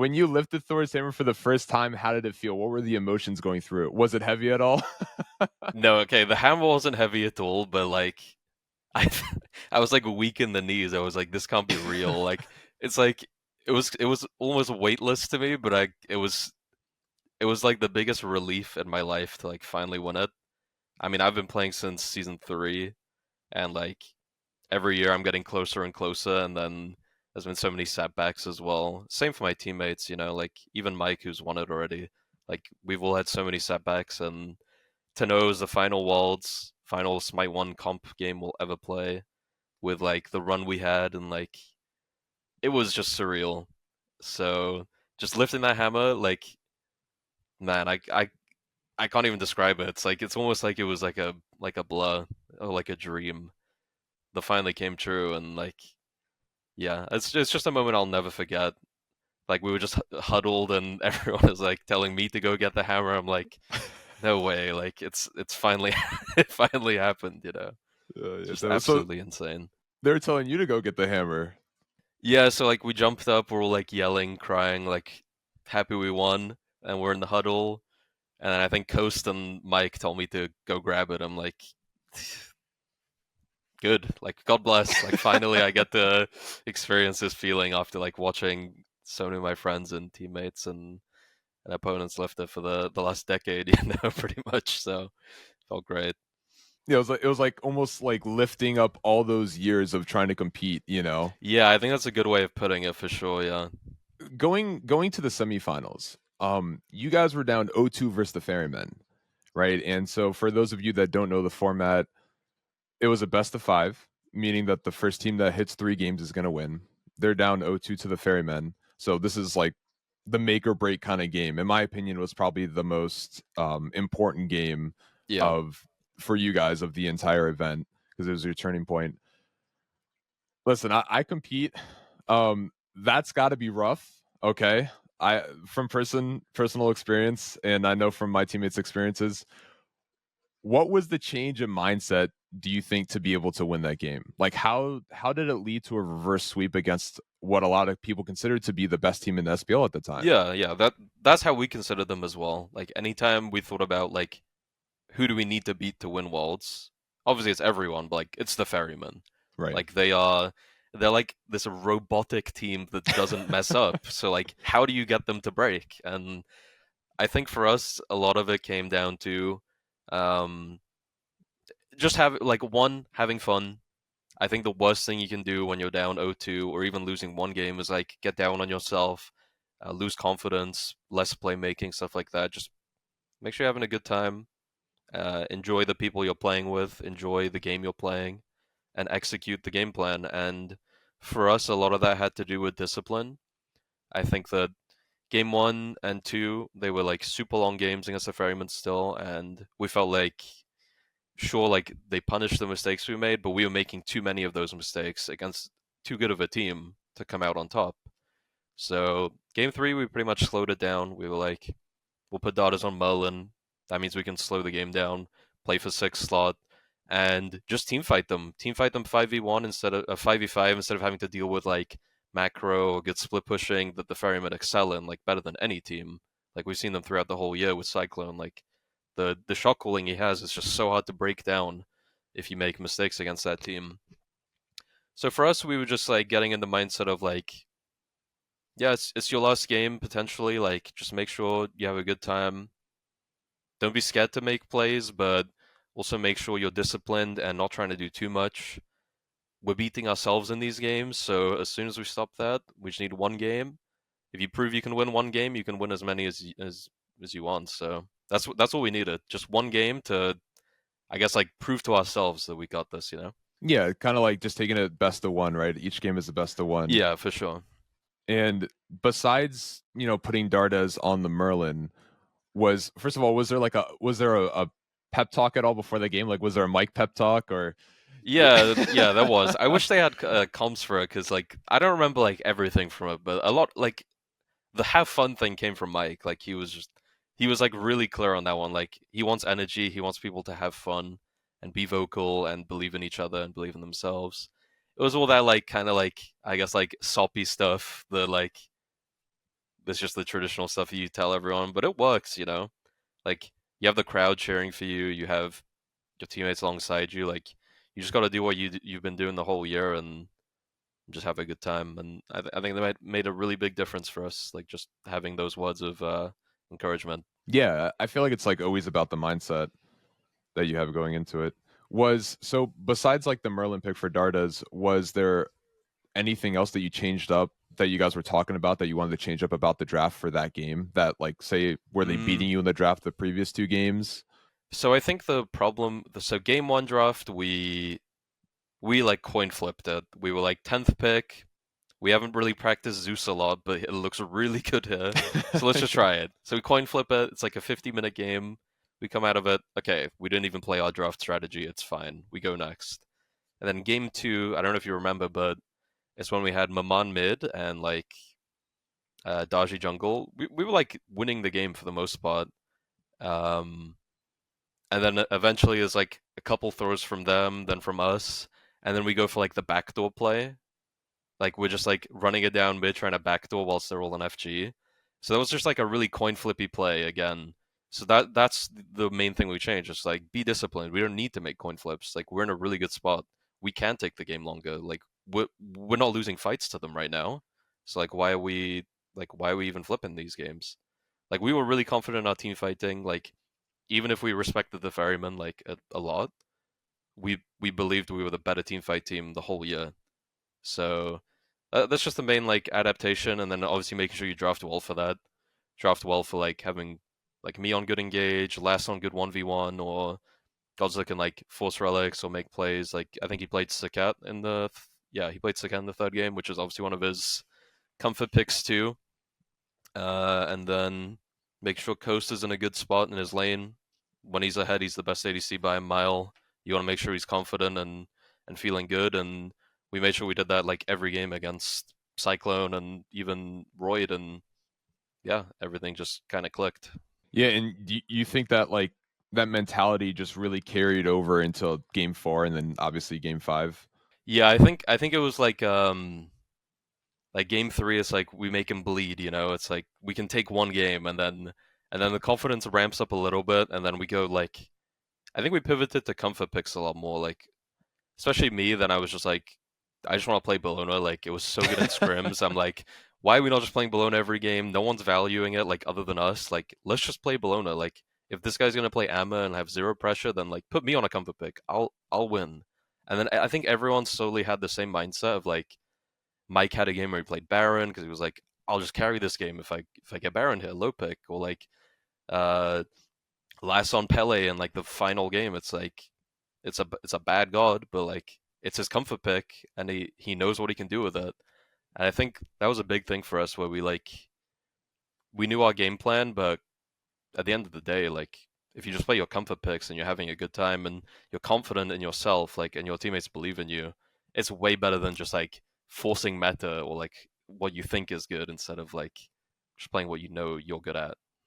when you lifted Thor's hammer for the first time, how did it feel? What were the emotions going through it? Was it heavy at all? No, okay, the hammer wasn't heavy at all, but like I I was like weak in the knees. I was like, this can't be real. Like it's like it was almost weightless to me, but it was like the biggest relief in my life to like finally win it. I mean, I've been playing since season 3, and like every year I'm getting closer and closer, and then there's been so many setbacks as well. Same for my teammates, like even Mike, who's won it already. Like we've all had so many setbacks, and to know it was the final Worlds, final Smite 1 comp game we'll ever play with like the run we had, and like it was just surreal. So just lifting that hammer, like man, I can't even describe it. It's like it's almost like it was like a blur or like a dream that finally came true, and like yeah, it's just a moment I'll never forget. Like we were just huddled, and everyone was like telling me to go get the hammer. I'm like, no way! Like it's finally it finally happened. Yeah, Just so absolutely insane. they're telling you to go get the hammer. Yeah, so like we jumped up, we're all like yelling, crying, like happy we won, and we're in the huddle. And then I think Coast and Mike told me to go grab it. I'm like, good. Like, God bless. Like, finally, I get to experience this feeling after like watching so many of my friends and teammates and opponents lift it for the last decade. Pretty much. So felt great. Yeah, it was like almost like lifting up all those years of trying to compete. Yeah, I think that's a good way of putting it for sure. Yeah. Going to the semifinals. You guys were down 0-2 versus the Ferrymen, right? And so for those of you that don't know the format, it was a best of 5, meaning that the first team that hits 3 games is going to win. They're down 0-2 to the Ferrymen. So this is like the make or break kind of game. In my opinion, it was probably the most important game Yeah. of for you guys of the entire event because it was your turning point. Listen, I compete. That's got to be rough. Okay, I from personal experience, and I know from my teammates' experiences. What was the change in mindset? Do you think to be able to win that game? Like how did it lead to a reverse sweep against what a lot of people considered to be the best team in the SPL at the time? Yeah, yeah. That's how we considered them as well. Like anytime we thought about like who do we need to beat to win Worlds? Obviously, it's everyone, but like it's the Ferryman. Right. Like they're like this robotic team that doesn't mess up. So like, how do you get them to break? And I think for us, a lot of it came down to um, just having fun. I think the worst thing you can do when you're down 0-2 or even losing one game is like get down on yourself, lose confidence, less playmaking, stuff like that. Just make sure you're having a good time. Enjoy the people you're playing with, enjoy the game you're playing, and execute the game plan. And for us, a lot of that had to do with discipline. I think that game 1 and 2, they were like super long games against the Ferryman still, and we felt like, sure, like they punished the mistakes we made, but we were making too many of those mistakes against too good of a team to come out on top. So game 3, we pretty much slowed it down. We were like, we'll put daughters on Merlin. That means we can slow the game down, play for 6 slot, and just team fight them. Team fight them 5v1 instead of 5v5 instead of having to deal with like macro or good split pushing that the Ferrymen excel in, like better than any team. Like we've seen them throughout the whole year with Cyclone. Like the shot calling he has is just so hard to break down if you make mistakes against that team. So for us, we were just like getting in the mindset of like, yeah, it's your last game potentially. Like, just make sure you have a good time. Don't be scared to make plays, but also make sure you're disciplined and not trying to do too much. We're beating ourselves in these games, so as soon as we stop that, we just need one game. If you prove you can win one game, you can win as many as you want. So that's what we needed. Just one game to, I guess, like prove to ourselves that we got this. Yeah, kind of like just taking it best of one, right? Each game is the best of one. Yeah, for sure. And besides, putting Dardes on the Merlin, was first of all, was there a pep talk at all before the game? Like, was there a mic pep talk or? Yeah, yeah, that was. I wish they had comps for it because, like, I don't remember like everything from it, but a lot like the have fun thing came from Mike. Like, he was like really clear on that one. Like, he wants energy, he wants people to have fun and be vocal and believe in each other and believe in themselves. It was all that like kind of like I guess like soppy stuff that like it's just the traditional stuff you tell everyone, but it works, you know. Like you have the crowd cheering for you, you have your teammates alongside you. Like you just got to do what you've been doing the whole year and just have a good time. And I think that made a really big difference for us. Like just having those words of encouragement. Yeah, I feel like it's like always about the mindset that you have going into it. Was so besides like the Merlin pick for Dardas, was there anything else that you changed up that you guys were talking about that you wanted to change up about the draft for that game? That like say were they Mm. beating you in the draft the previous two games? So I think the problem, so game one draft, we like coin flipped it. We were like 10th pick. We haven't really practiced Zeus a lot, but it looks really good here. So let's just try it. So we coin flip it. It's like a 50-minute game. We come out of it. Okay, we didn't even play our draft strategy. It's fine. We go next. And then game two, I don't know if you remember, but it's when we had Maman mid and like Daji jungle. We were like winning the game for the most part. Um, and then eventually there's like a couple throws from them, then from us, and then we go for like the backdoor play. Like we're just like running it down mid, trying to backdoor whilst they're rolling FG. So that was just like a really coin flippy play again. So that's the main thing we changed. It's like be disciplined. We don't need to make coin flips. Like we're in a really good spot. We can take the game longer. Like we're not losing fights to them right now. So why are we even flipping these games? Like we were really confident in our team fighting. Like even if we respected the Ferryman like a lot, we believed we were the better team fight team the whole year. So that's just the main like adaptation, and then obviously making sure you draft well for that. Draft well for like having like me on good engage, last on good 1v1, or Godzilla can like force relics or make plays. Like I think he played Sakat in the he played Sakat in the third game, which is obviously one of his comfort picks too. And then make sure Coast is in a good spot in his lane. When he's ahead, he's the best ADC by a mile. You want to make sure he's confident and feeling good. And we made sure we did that like every game against Cyclone and even Royd, and yeah, everything just kind of clicked. Yeah, and you think that like that mentality just really carried over into game 4 and then obviously game 5? Yeah, I think it was like game three is like we make him bleed, you know. It's like we can take one game and then the confidence ramps up a little bit, and then we go like I think we pivoted to comfort picks a lot more, like especially me. Then I was just like, I just want to play Bologna. Like it was so good in scrims. I'm like, why are we not just playing Bologna every game? No one's valuing it like other than us. Like let's just play Bologna. Like if this guy's gonna play Amma and have zero pressure, then like put me on a comfort pick. I'll win. And then I think everyone slowly had the same mindset of like Mike had a game where he played Baron because he was like, I'll just carry this game if I get Baron here, low pick, or like uh last on Pele in like the final game. It's like it's a bad god, but like it's his comfort pick, and he knows what he can do with it. And I think that was a big thing for us where we knew our game plan, but at the end of the day, like if you just play your comfort picks and you're having a good time and you're confident in yourself, like and your teammates believe in you, it's way better than just like forcing meta or like what you think is good instead of like just playing what you know you're good at.